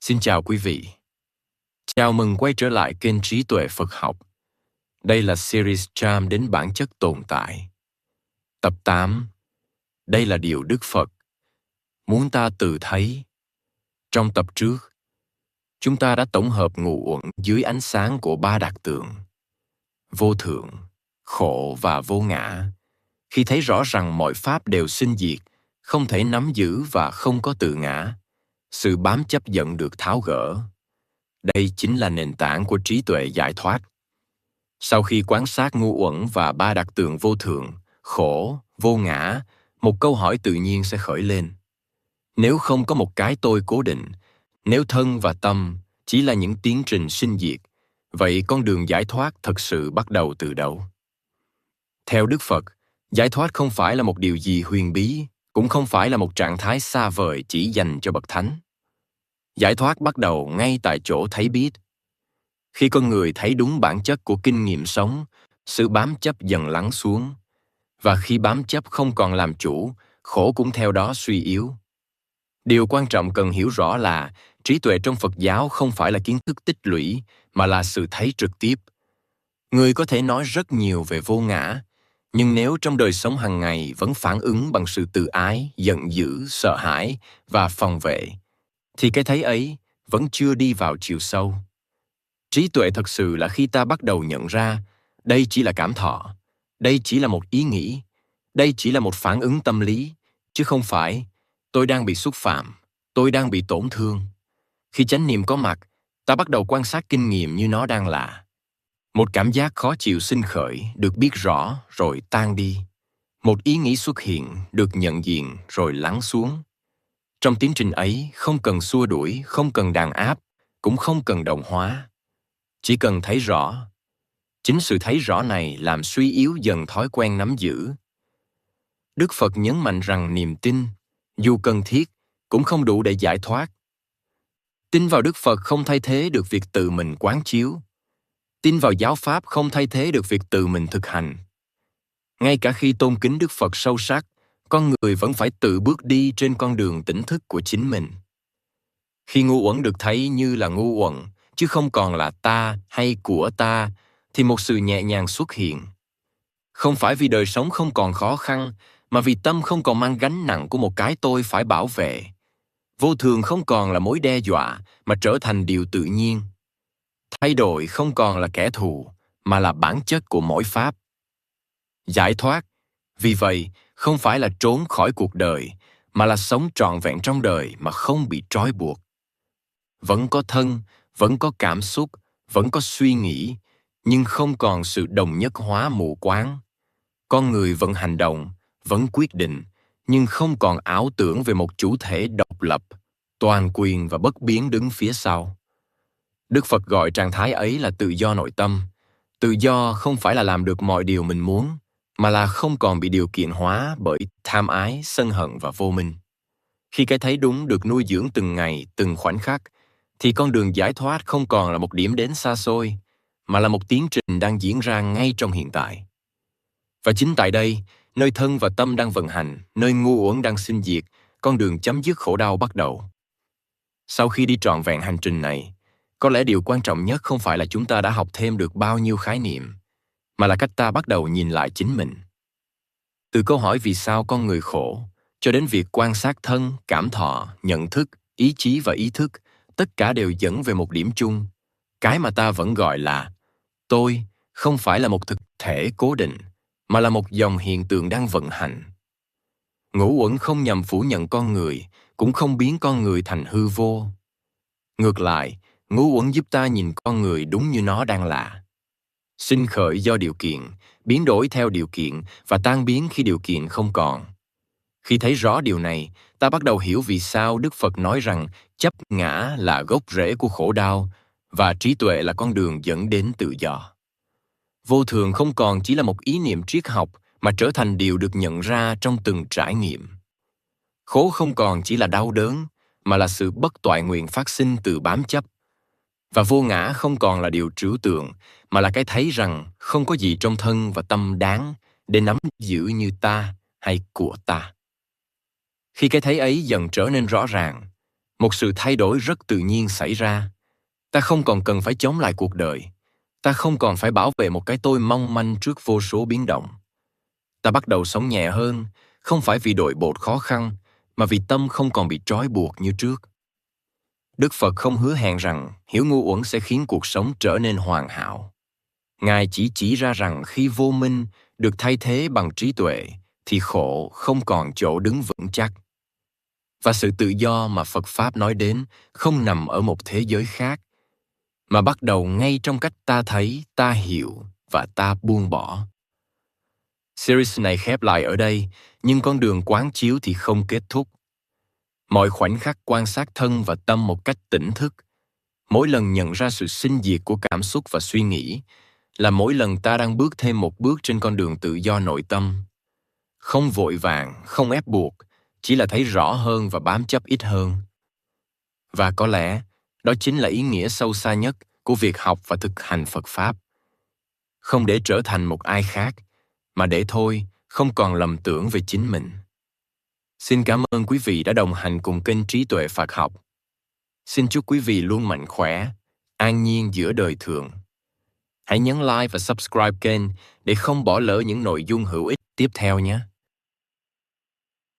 Xin chào quý vị. Chào mừng quay trở lại kênh Trí Tuệ Phật Học. Đây là series Tram đến bản chất tồn tại. Tập 8. Đây là điều Đức Phật muốn ta tự thấy. Trong tập trước, chúng ta đã tổng hợp ngụ uẩn dưới ánh sáng của ba đặc tượng: vô thượng, khổ và vô ngã. Khi thấy rõ rằng mọi pháp đều sinh diệt, không thể nắm giữ và không có tự ngã, sự bám chấp giận được tháo gỡ. Đây chính là nền tảng của trí tuệ giải thoát. Sau khi quan sát ngu uẩn và ba đặc tượng vô thượng, khổ, vô ngã, một câu hỏi tự nhiên sẽ khởi lên. Nếu không có một cái tôi cố định, nếu thân và tâm chỉ là những tiến trình sinh diệt, vậy con đường giải thoát thật sự bắt đầu từ đâu? Theo Đức Phật, giải thoát không phải là một điều gì huyền bí, cũng không phải là một trạng thái xa vời chỉ dành cho bậc thánh. Giải thoát bắt đầu ngay tại chỗ thấy biết. Khi con người thấy đúng bản chất của kinh nghiệm sống, sự bám chấp dần lắng xuống. Và khi bám chấp không còn làm chủ, khổ cũng theo đó suy yếu. Điều quan trọng cần hiểu rõ là trí tuệ trong Phật giáo không phải là kiến thức tích lũy, mà là sự thấy trực tiếp. Người có thể nói rất nhiều về vô ngã, nhưng nếu trong đời sống hàng ngày vẫn phản ứng bằng sự tự ái, giận dữ, sợ hãi và phòng vệ, thì cái thấy ấy vẫn chưa đi vào chiều sâu. Trí tuệ thật sự là khi ta bắt đầu nhận ra đây chỉ là cảm thọ, đây chỉ là một ý nghĩ, đây chỉ là một phản ứng tâm lý, chứ không phải tôi đang bị xúc phạm, tôi đang bị tổn thương. Khi chánh niệm có mặt, ta bắt đầu quan sát kinh nghiệm như nó đang là. Một cảm giác khó chịu sinh khởi, được biết rõ rồi tan đi. Một ý nghĩ xuất hiện, được nhận diện rồi lắng xuống. Trong tiến trình ấy, không cần xua đuổi, không cần đàn áp, cũng không cần đồng hóa. Chỉ cần thấy rõ. Chính sự thấy rõ này làm suy yếu dần thói quen nắm giữ. Đức Phật nhấn mạnh rằng niềm tin, dù cần thiết, cũng không đủ để giải thoát. Tin vào Đức Phật không thay thế được việc tự mình quán chiếu. Tin vào giáo pháp không thay thế được việc tự mình thực hành. Ngay cả khi tôn kính Đức Phật sâu sắc, con người vẫn phải tự bước đi trên con đường tỉnh thức của chính mình. Khi ngu uẩn được thấy như là ngu uẩn, chứ không còn là ta hay của ta, thì một sự nhẹ nhàng xuất hiện. Không phải vì đời sống không còn khó khăn, mà vì tâm không còn mang gánh nặng của một cái tôi phải bảo vệ. Vô thường không còn là mối đe dọa, mà trở thành điều tự nhiên. Thay đổi không còn là kẻ thù, mà là bản chất của mỗi pháp. Giải thoát, vì vậy, không phải là trốn khỏi cuộc đời, mà là sống trọn vẹn trong đời mà không bị trói buộc. Vẫn có thân, vẫn có cảm xúc, vẫn có suy nghĩ, nhưng không còn sự đồng nhất hóa mù quáng. Con người vẫn hành động, vẫn quyết định, nhưng không còn ảo tưởng về một chủ thể độc lập, toàn quyền và bất biến đứng phía sau. Đức Phật gọi trạng thái ấy là tự do nội tâm. Tự do không phải là làm được mọi điều mình muốn, mà là không còn bị điều kiện hóa bởi tham ái, sân hận và vô minh. Khi cái thấy đúng được nuôi dưỡng từng ngày, từng khoảnh khắc, thì con đường giải thoát không còn là một điểm đến xa xôi, mà là một tiến trình đang diễn ra ngay trong hiện tại. Và chính tại đây, nơi thân và tâm đang vận hành, nơi ngu uẩn đang sinh diệt, con đường chấm dứt khổ đau bắt đầu. Sau khi đi trọn vẹn hành trình này, có lẽ điều quan trọng nhất không phải là chúng ta đã học thêm được bao nhiêu khái niệm, mà là cách ta bắt đầu nhìn lại chính mình. Từ câu hỏi vì sao con người khổ, cho đến việc quan sát thân, cảm thọ, nhận thức, ý chí và ý thức, tất cả đều dẫn về một điểm chung. Cái mà ta vẫn gọi là tôi không phải là một thực thể cố định, mà là một dòng hiện tượng đang vận hành. Ngũ uẩn không nhằm phủ nhận con người, cũng không biến con người thành hư vô. Ngược lại, ngũ uẩn giúp ta nhìn con người đúng như nó đang là. Sinh khởi do điều kiện, biến đổi theo điều kiện và tan biến khi điều kiện không còn. Khi thấy rõ điều này, ta bắt đầu hiểu vì sao Đức Phật nói rằng chấp ngã là gốc rễ của khổ đau và trí tuệ là con đường dẫn đến tự do. Vô thường không còn chỉ là một ý niệm triết học mà trở thành điều được nhận ra trong từng trải nghiệm. Khổ không còn chỉ là đau đớn, mà là sự bất toại nguyện phát sinh từ bám chấp. Và vô ngã không còn là điều trừu tượng, mà là cái thấy rằng không có gì trong thân và tâm đáng để nắm giữ như ta hay của ta. Khi cái thấy ấy dần trở nên rõ ràng, Một sự thay đổi rất tự nhiên xảy ra. Ta không còn cần phải chống lại cuộc đời. Ta không còn phải bảo vệ một cái tôi mong manh trước vô số biến động. Ta bắt đầu sống nhẹ hơn, không phải vì đội bột khó khăn, mà vì tâm không còn bị trói buộc như trước. Đức Phật không hứa hẹn rằng hiểu ngu uẩn sẽ khiến cuộc sống trở nên hoàn hảo. Ngài chỉ ra rằng khi vô minh được thay thế bằng trí tuệ, thì khổ không còn chỗ đứng vững chắc. Và sự tự do mà Phật Pháp nói đến không nằm ở một thế giới khác, mà bắt đầu ngay trong cách ta thấy, ta hiểu và ta buông bỏ. Series này khép lại ở đây, nhưng con đường quán chiếu thì không kết thúc. Mọi khoảnh khắc quan sát thân và tâm một cách tỉnh thức, mỗi lần nhận ra sự sinh diệt của cảm xúc và suy nghĩ, là mỗi lần ta đang bước thêm một bước trên con đường tự do nội tâm. Không vội vàng, không ép buộc, chỉ là thấy rõ hơn và bám chấp ít hơn. Và có lẽ, đó chính là ý nghĩa sâu xa nhất của việc học và thực hành Phật Pháp. Không để trở thành một ai khác, mà để thôi không còn lầm tưởng về chính mình. Xin cảm ơn quý vị đã đồng hành cùng kênh Trí Tuệ Phật Học. Xin chúc quý vị luôn mạnh khỏe, an nhiên giữa đời thường. Hãy nhấn like và subscribe kênh để không bỏ lỡ những nội dung hữu ích tiếp theo nhé.